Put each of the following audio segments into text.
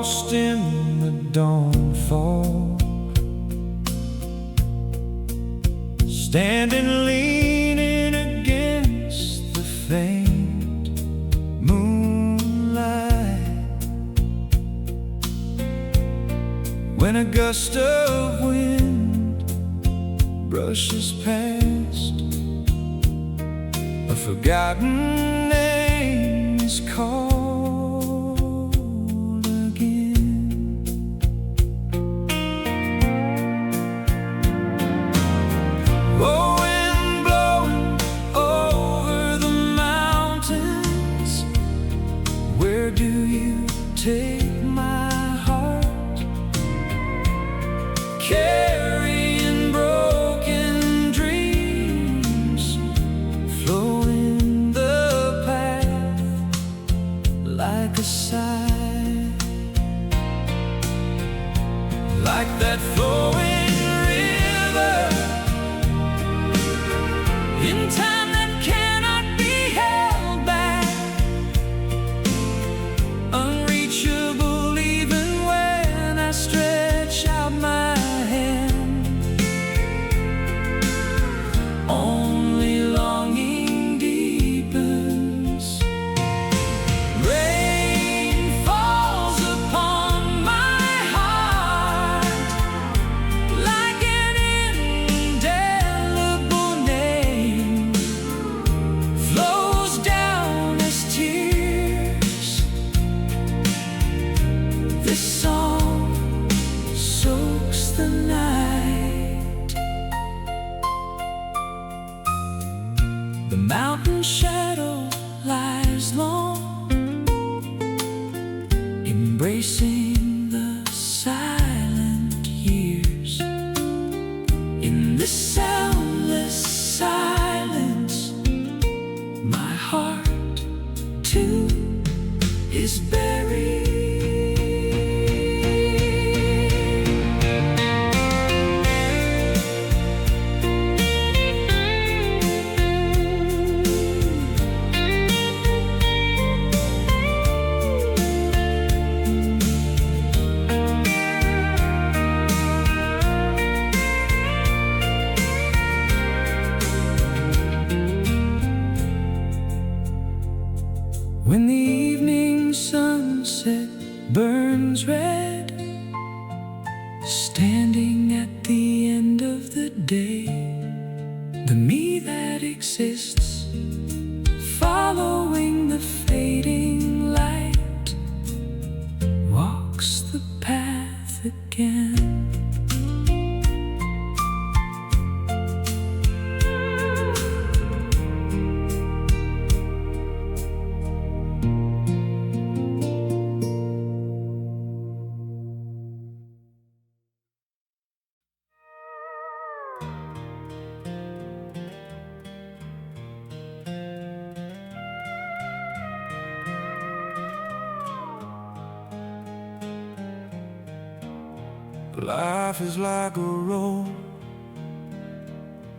lost in the dawnfall, standing leaning against the faint moonlight, when a gust of wind brushes past, a forgotten name is called again. Oh, wind blowing over the mountains, where do you take my heart? Carrying broken dreams, flowing the path like a sigh, like that flowing river in time that cannot be held back, unreachable even when I stretch out my hand. Only longing deepens. Rain falls upon my heart like an indelible name, flows down as tears. This song soaks the night. The mountain shadow lies long, embracing the silent years. In this soundless silence, my heart too is buried. When the evening sunset burns red, standing at the end of the day, the me that exists, following the fading light, walks the path again. Life is like a road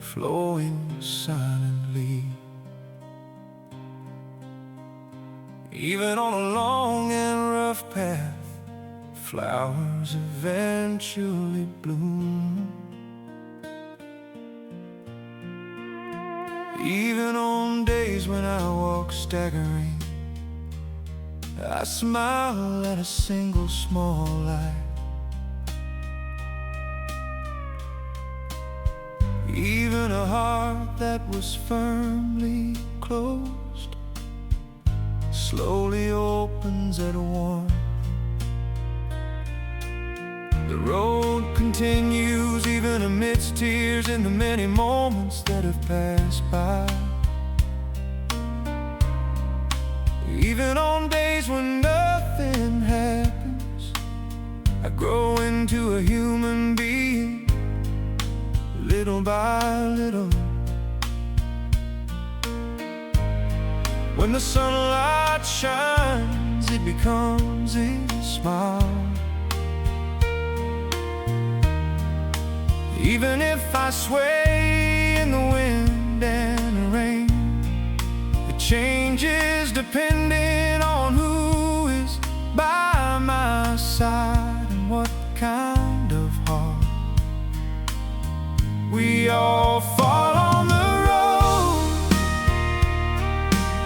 flowing silently. Even on a long and rough path, flowers eventually bloom. Even on days when I walk staggering, I smile at a single small light. Even a heart that was firmly closed slowly opens at a warmth. The road continues even amidst tears in the many moments that have passed by. Even on days when nothing happens, I grow into a human being, little by little. When the sunlight shines, it becomes a smile. Even if I sway in the wind and the rain, it changes depending on who is by my side. all fall on the road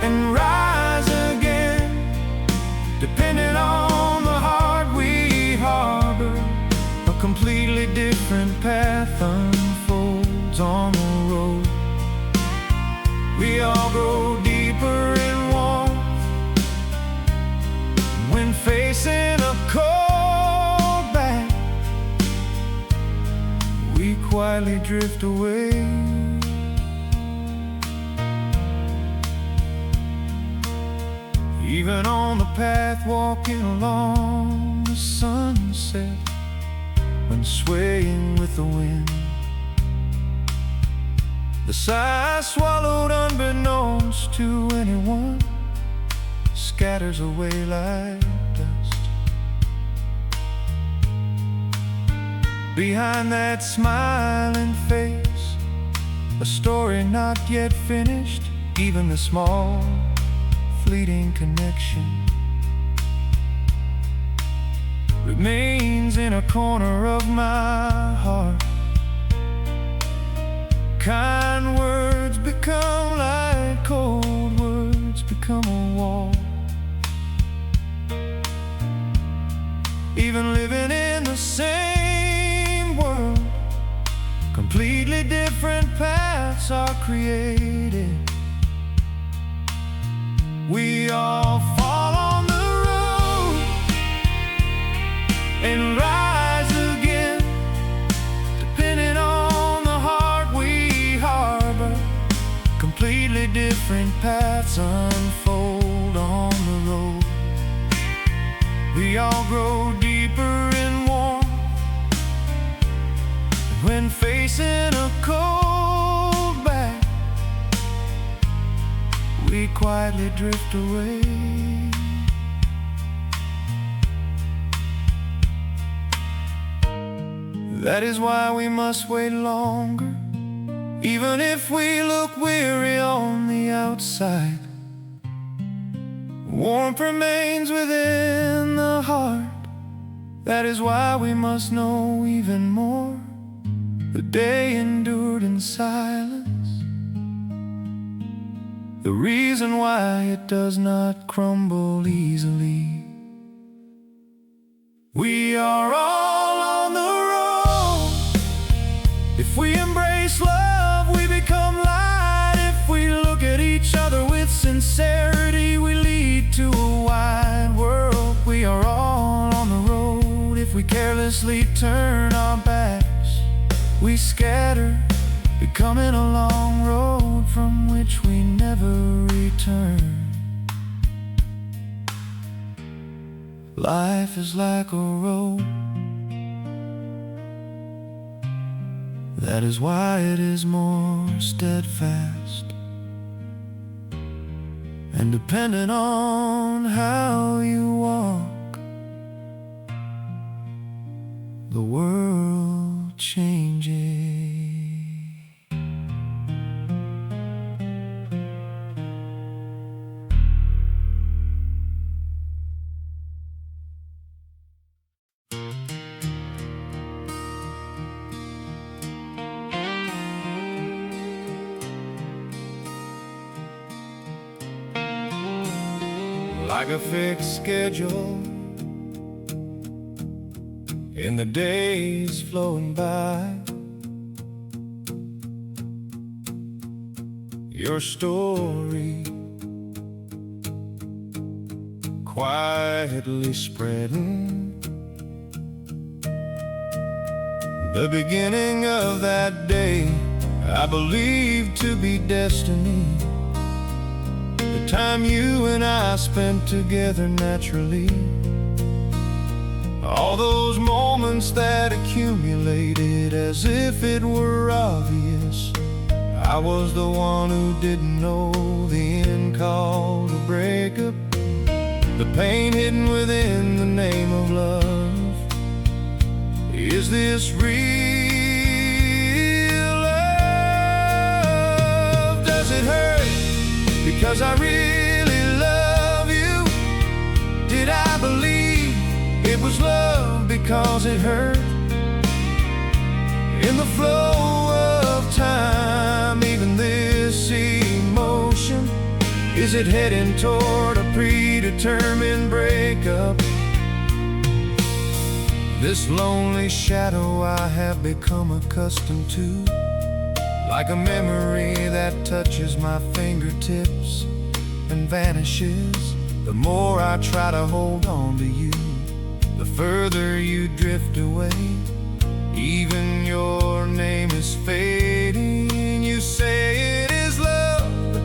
and rise again, depending on the heart we harbor. A completely different path unfolds on the road. We all grow deeper in warmth when facing a cold back. We quietly drift away. Even on the path, walking along the sunset, when swaying with the wind, the sigh swallowed unbeknownst to anyone scatters away like dust. Behind that smiling face, a story not yet finished. Even the small, fleeting connection remains in a corner of my heart. Kind words become like cold words, become a wall. Even living in the same world, completely different paths are created. We all fall on the road and rise again, depending on the heart we harbor. Completely different paths unfold on the road. We all grow deeper in warmth when facing a cold back. We quietly drift away. That is why we must wait longer, even if we look weary on the outside. Warmth remains within the heart. That is why we must know even more. The day endured in silence, the reason why it does not crumble easily. We are all on the road. If we embrace love, we become light. If we look at each other with sincerity, we lead to a wide world. We are all on the road. If we carelessly turn our backs, we scatter, becoming a long road from which we never return. Life is like a road. That is why it is more steadfast, and depending on how you walk, the world changes. Like a fixed schedule in the days flowing by, your story quietly spreading. The beginning of that day I believed to be destiny. The time you and I spent together naturally. All those moments that accumulated as if it were obvious. I was the one who didn't know the end called a breakup. The pain hidden within the name of love. Is this real love? Does it hurt because I really love you? Did I believe it was love because it hurt? In the flow of time Is it heading toward a predetermined breakup? This lonely shadow I have become accustomed to, like a memory that touches my fingertips and vanishes. The more I try to hold on to you, the further you drift away. Even your name is fading. You say it is love, but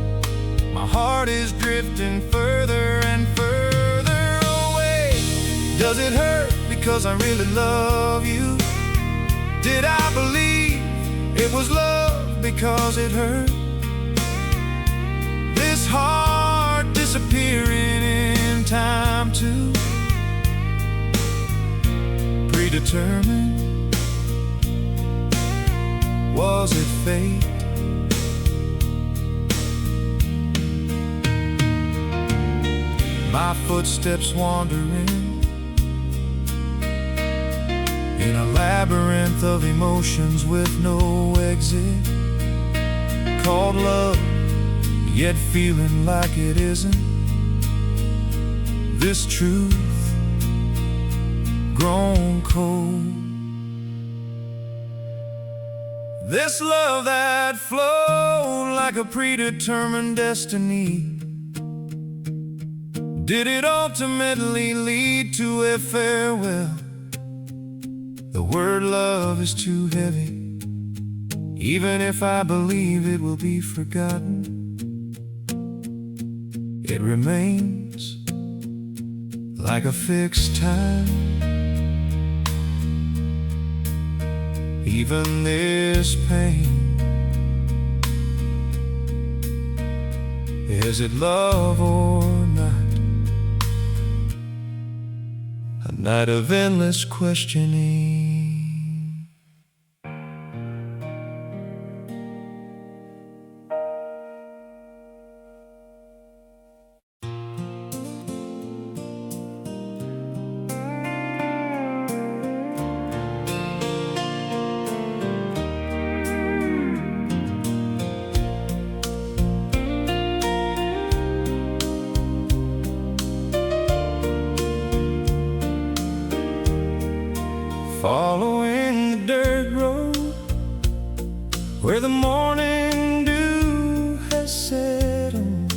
my heart is drifting further and further away. Does it hurt because I really love you? Did I believe it was love because it hurt? This heart disappearing in time too. Predetermined? Was it fate? My footsteps wandering in a labyrinth of emotions with no exit, called love, yet feeling like it isn't. This truth grown cold. This love that flowed like a predetermined destiny, did it ultimately lead to a farewell? The word love is too heavy, even if I believe it will be forgotten. It remains like a fixed time. Even this pain, is it love or not? A night of endless questioning. Following the dirt road where the morning dew has settled,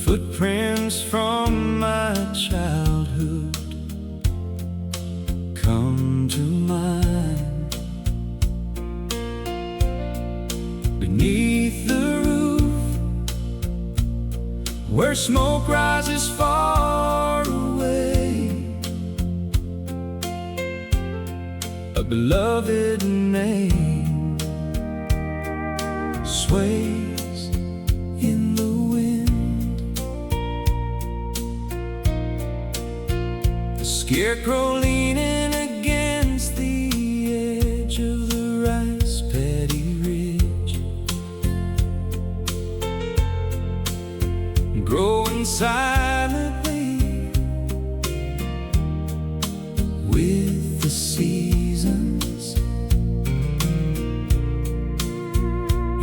footprints from my childhood come to mind. Beneath the roof where smoke rises far away, a beloved name sways in the wind. The scarecrow leaning against the edge of the rice paddy ridge, growing silently with the seasons.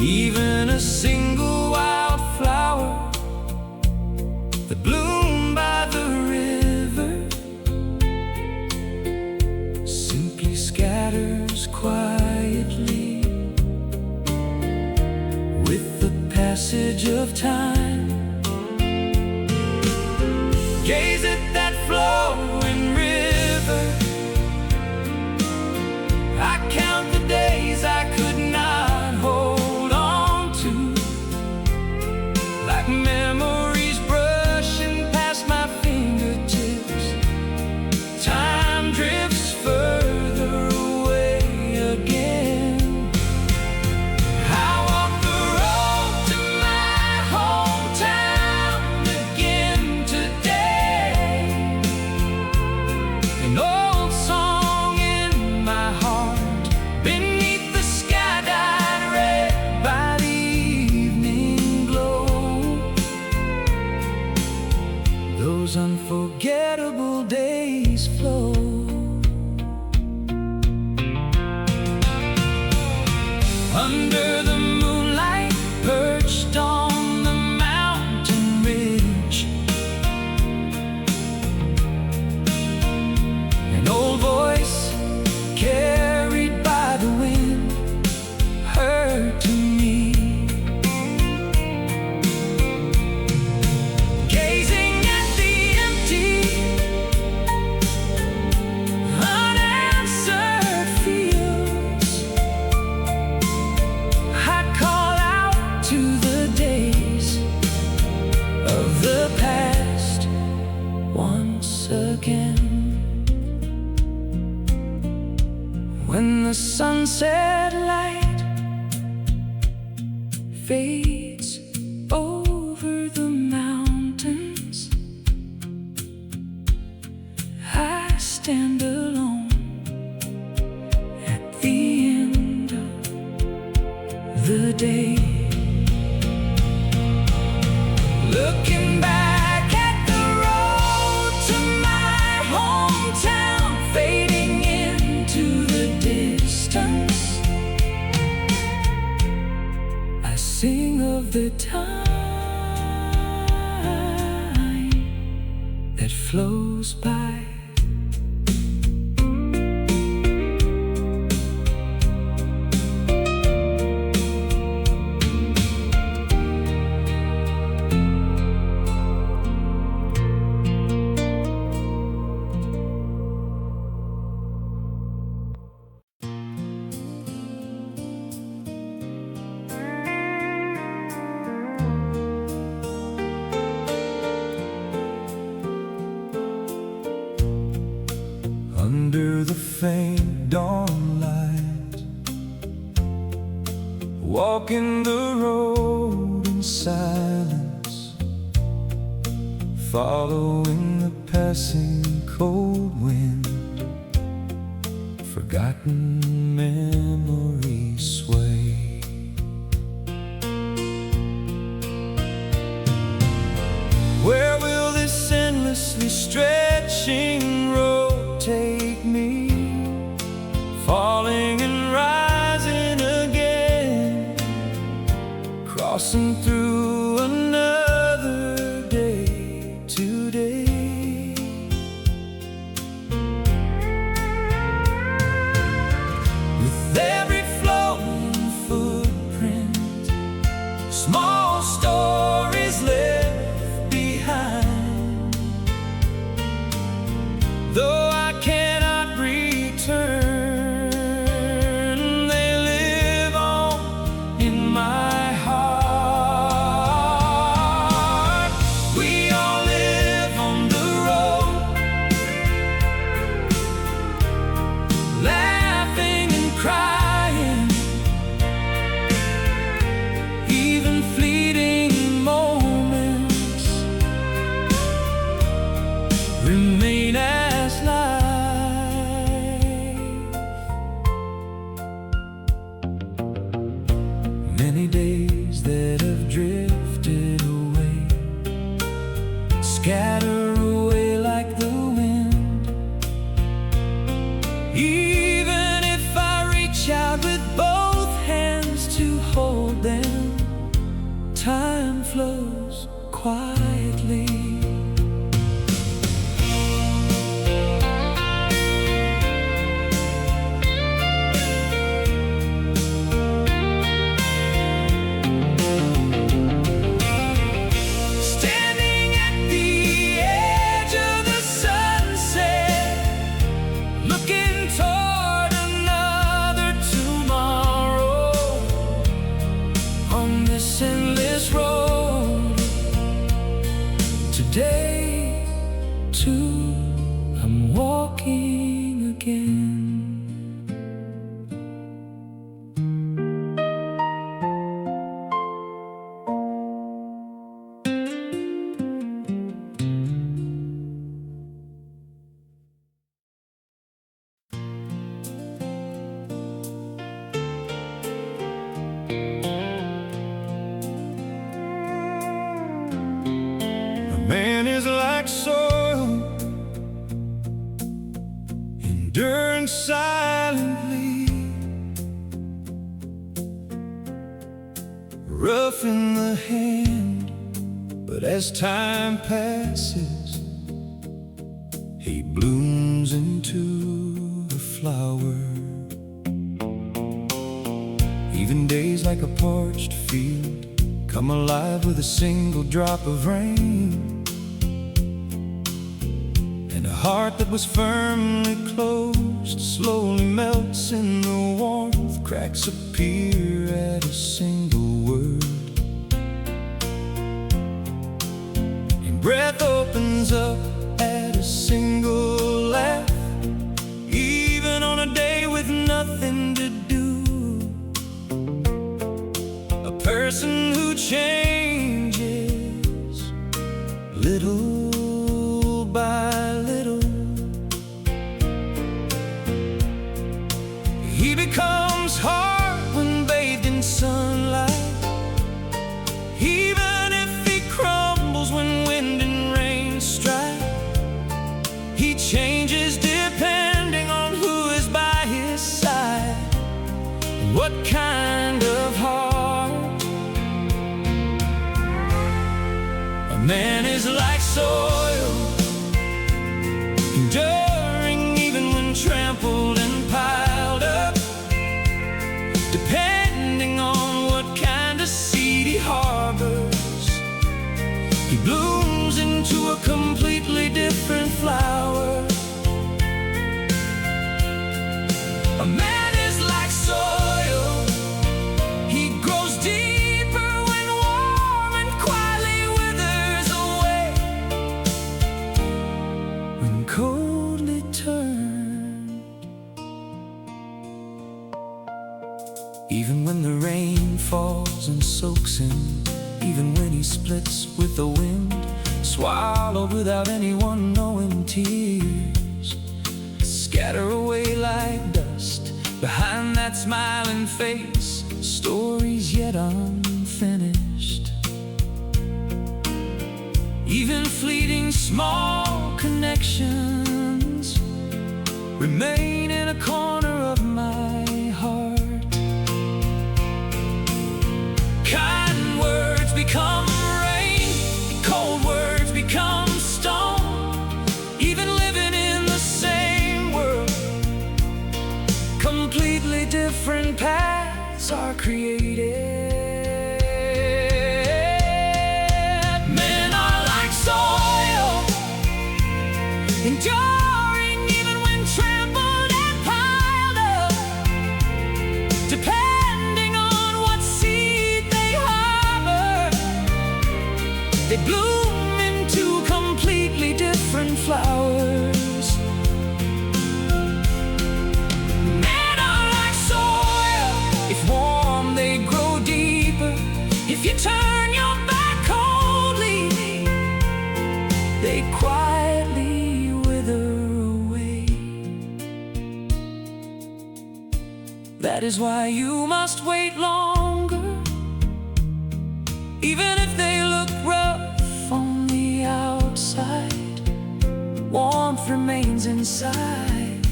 Even a single wildflower that bloomed by the river simply scatters quietly with the passage of time. Gaze at that flowing river. I count the days I could not hold on to, like memories brushing past my fingertips. Time drifts further away again. I walk the road to my hometown again today. fades over the mountains. I stand alone at the end of the day, looking back at the road to my hometown, fading into the distance. I sing of the time that flows by. Under the faint dawn light, walking the road in silence, following the passing cold wind, forgotten memories sway. Where will this endlessly stretching road take me? Falling and rising again, crossing through another day today. With every flowing footprint, small stories left behind. Though I cannot return, they live on in my heart. We all live on the road, laughing and crying, even fleeting moments remain as life. Many days that have drifted away scatter away like the wind. Even if I reach out with both hands to hold them, time flows quietly. Standing at the edge of the sunset, looking toward another tomorrow, on this endless road. Today, too, I'm walking again. A man is like soil, enduring silently, rough in the hand, but as time passes, he blooms into a flower. Even days like a parched field come alive with a single drop of rain, and a heart that was firmly closed slowly melts in the warmth. Cracks appear at a single word, and breath opens up at a single laugh. Even on a day with nothing to do, a person who changes little by little. He becomes hard when bathed in sunlight, even if he crumbles when wind and rain strike. He changes depending on who is by his side, what kind of heart. A man is like soil, enduring even when trampled and piled up, depending on what kind of seed he harbors. He blooms into a completely different flower. A man is like soil, he grows deeper when warm and quietly withers away when coldly turned. Even when the rain falls and soaks him, even when he splits with the wind, swallowed without anyone knowing, tears scatter away like dust behind that smiling face, stories yet unfinished. Even fleeting small connections remain in a corner of my heart. Kind words become rain, cold words become stone. Even living in the same world, completely different paths are created. Men are like soil, enduring even when trampled and piled up, depending on what seed they harbor. They bloom into completely different flowers. Men are like soil, if warm they grow deeper. If you turn your back coldly, they quietly wither away. That is why you must wait longer, even if they look rough on the outside. Warmth remains inside.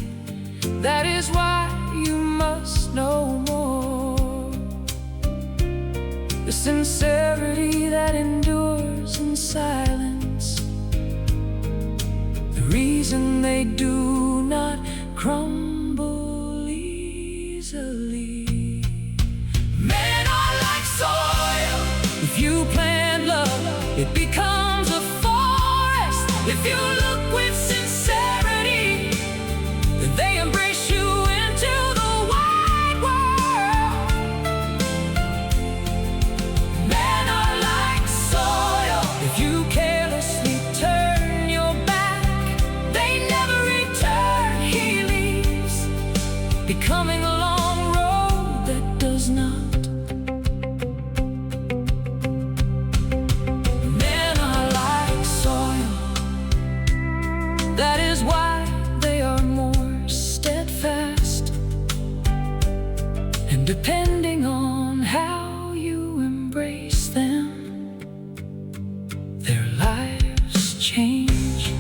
That is why you must know more. The sincerity that endures in silence, the reason they do not crumble easily. Men are like soil, if you plant love, it becomes a forest. If you look with sincerity, then they embrace you into the wide world. Men are like soil, if you carelessly turn your back, they never return. He leaves, becoming a long road that does not. That is why they are more steadfast, and depending on how you embrace them, their lives change.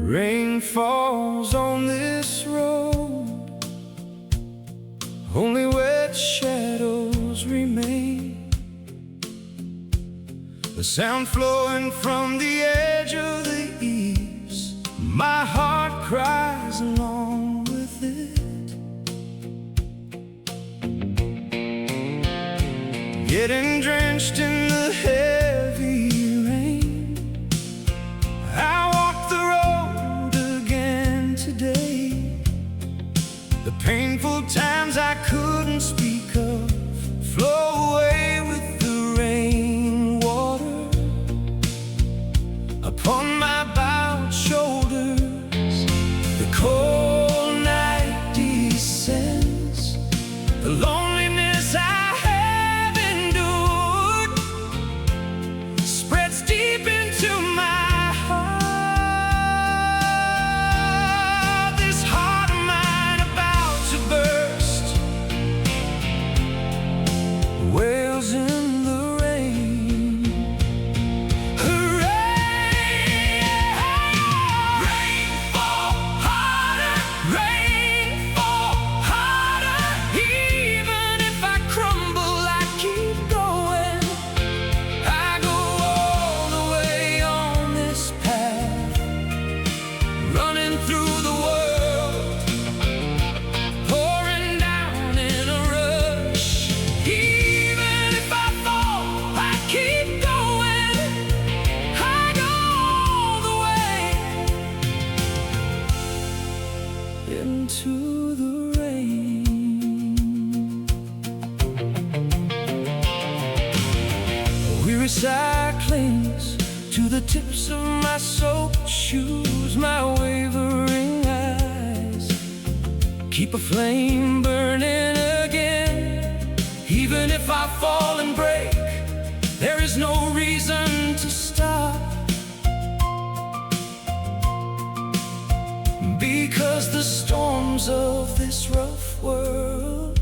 Rain falls on this road, only wet shadows remain. The sound flowing from the edge of the eaves, my heart cries along with it. getting drenched in the heavy rain. I walk the road again today. The painful times I couldn't speak of flow away with the rainwater upon my bowed shoulders. The cold night descends, the loneliness I have endured spreads deep into my heart. This heart of mine about to burst wails in the rain. Hooray! Rain fall harder, rain fall harder. Even if I crumble, I keep going. I go all the way on this path, running through the world, pouring down in a rush. Even if I fall, I keep going. I go all the way into the rain. Weary cyclings to the tips of my soaked shoes, my wavering eyes keep a flame burning again. Even if I fall and break, there is no reason to stop, because the storms of this rough world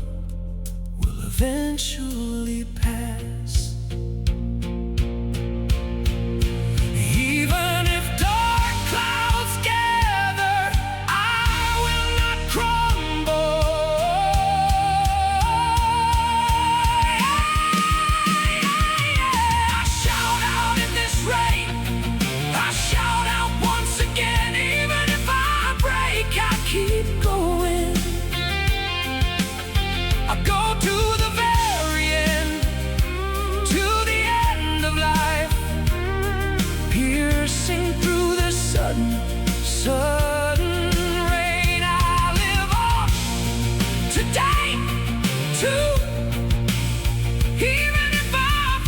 will eventually pass. Even if dark clouds gather, I will not crumble. I shout out in this rain, I shout out once again. Even if I break, I keep going. I go to the very end, to the end of life, piercing through the sudden rain. I live on today, too. Even if I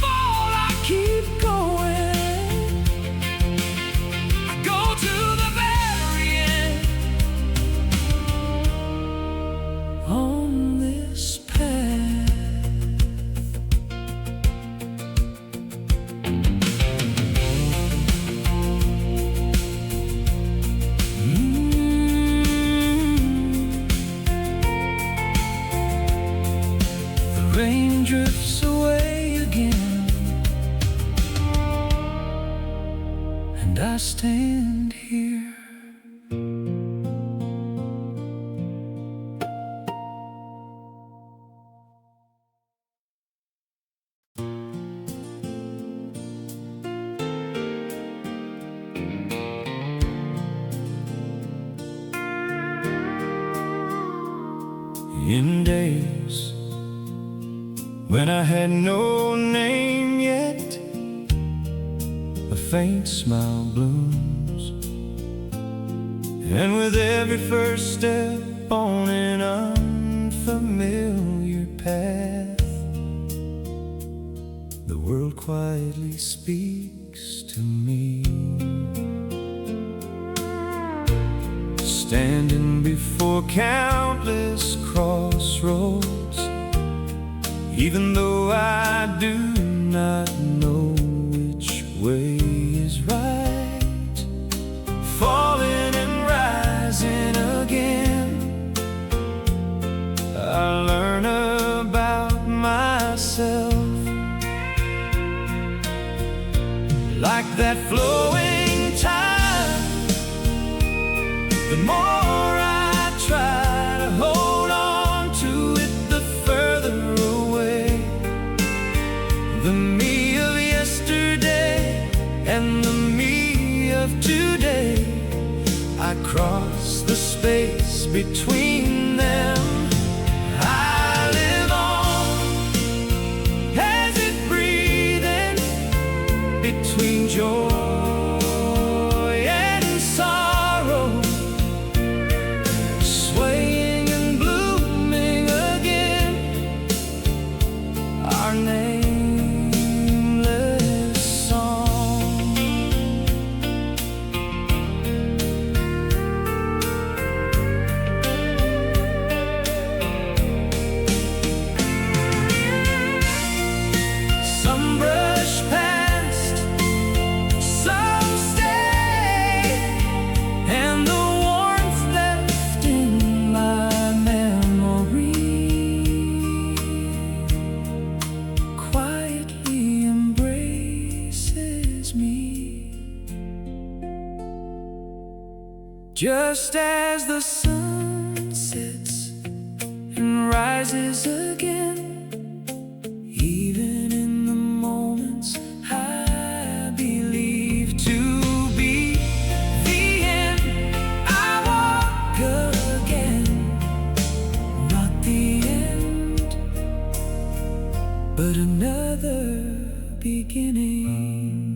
fall, I keep going. I go to the very end on this path. The rain drifts away again, and I stand here. In days when I had no name yet, a faint smile blooms, and with every first step on an unfamiliar path, the world quietly speaks to me. Standing before countless crossroads, even though I do not know which way is right, falling and rising again, I learn about myself. Like that flowing tide, the more I try to hold on to it, the further away the me of yesterday and the me of today. I cross the space between them. I live on as nameless song. Some brush past, some stay, and the warmth left in my memory quietly embraces me. Just as the sun sets and rises again, even in the moments I believe to be the end, I walk again. Not the end, but another beginning.